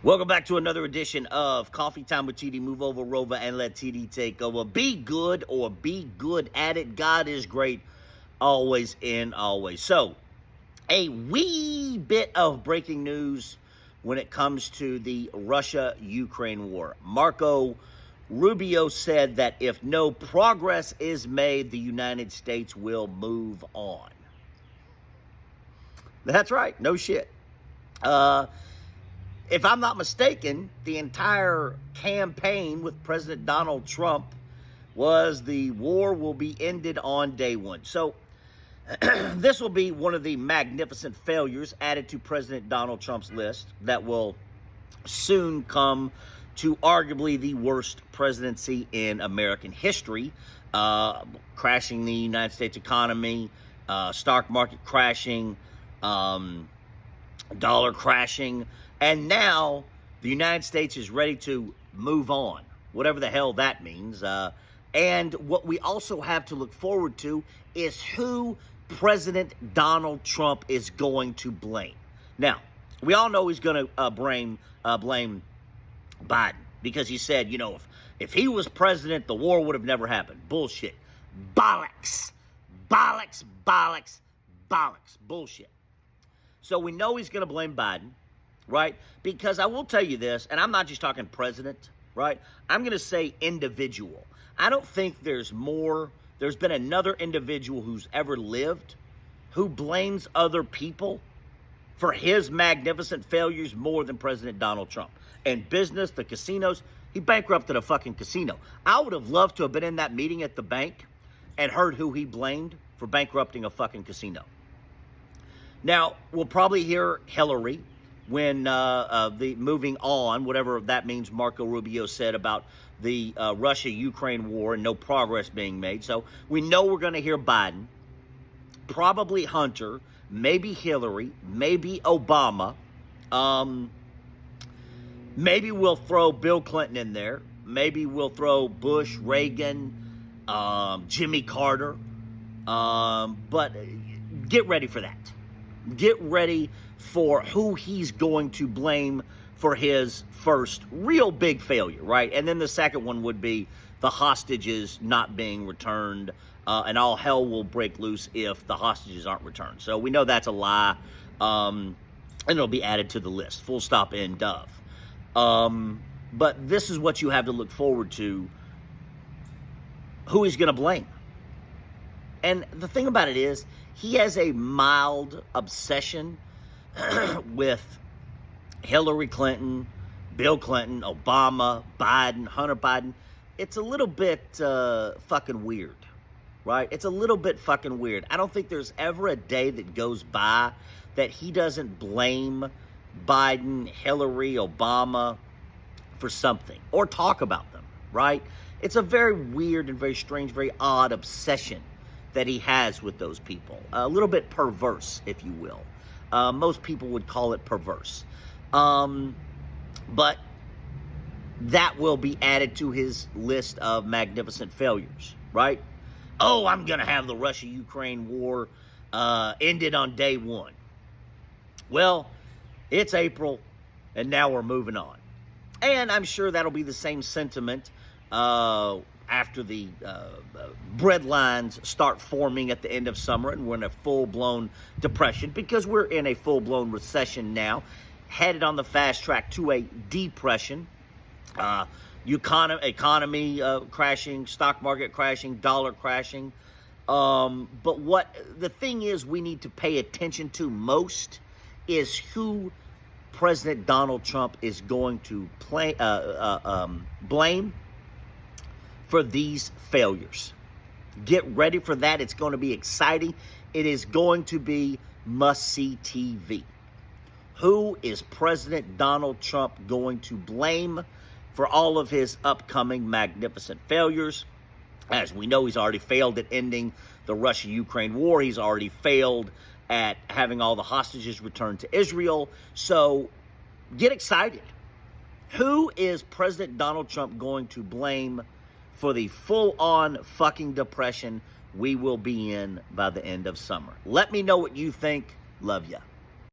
Welcome back to another edition of Coffee Time with TD. Move over, Rover, and let TD take over. Be good or be good at it. God is great, always and always. So, a wee bit of breaking news when it comes to the Russia-Ukraine war. Marco Rubio said that if no progress is made, the United States will move on. That's right. No shit. If I'm not mistaken, the entire campaign with President Donald Trump was the war will be ended on day one. So this will be one of the magnificent failures added to President Donald Trump's list that will soon come to arguably the worst presidency in American history, crashing the United States economy, stock market crashing, dollar crashing, and now the United States is ready to move on, whatever the hell that means. And what we also have to look forward to is who President Donald Trump is going to blame. Now, we all know he's going to blame Biden because he said, you know, if he was president, the war would have never happened. Bullshit. Bollocks. Bollocks, bollocks, bollocks. Bullshit. So we know he's going to blame Biden, right? Because I will tell you this, and I'm not just talking president, right? I'm going to say individual. I don't think there's been another individual who's ever lived who blames other people for his magnificent failures more than President Donald Trump. In business, the casinos, he bankrupted a fucking casino. I would have loved to have been in that meeting at the bank and heard who he blamed for bankrupting a fucking casino. Now, we'll probably hear Hillary when the moving on, whatever that means, Marco Rubio said about the Russia-Ukraine war and no progress being made. So we know we're going to hear Biden, probably Hunter, maybe Hillary, maybe Obama. Maybe we'll throw Bill Clinton in there. Maybe we'll throw Bush, Reagan, Jimmy Carter. But get ready for that. Get ready for who he's going to blame for his first real big failure, right? And then the second one would be the hostages not being returned, and all hell will break loose if the hostages aren't returned. So we know that's a lie, and it'll be added to the list, full stop, end of. But this is what you have to look forward to, who he's going to blame. And the thing about it is, he has a mild obsession with Hillary Clinton, Bill Clinton, Obama, Biden, Hunter Biden. It's a little bit fucking weird, right? It's a little bit fucking weird. I don't think there's ever a day that goes by that he doesn't blame Biden, Hillary, Obama for something or talk about them, right? It's a very weird and very strange, very odd obsession that he has with those people. A little bit perverse, if you will. Most people would call it perverse. But that will be added to his list of magnificent failures, right? Oh, I'm going to have the Russia-Ukraine war ended on day one. Well, it's April, and now we're moving on. And I'm sure that'll be the same sentiment after the bread lines start forming at the end of summer and we're in a full-blown depression, because we're in a full-blown recession now, headed on the fast track to a depression. Economy crashing, stock market crashing, dollar crashing. But what the thing is we need to pay attention to most is who President Donald Trump is going to blame for these failures. Get ready for that. It's going to be exciting. It is going to be must-see TV. Who is President Donald Trump going to blame for all of his upcoming magnificent failures? As we know, he's already failed at ending the Russia-Ukraine war. He's already failed at having all the hostages returned to Israel. So get excited. Who is President Donald Trump going to blame for the full-on fucking depression we will be in by the end of summer? Let me know what you think. Love ya.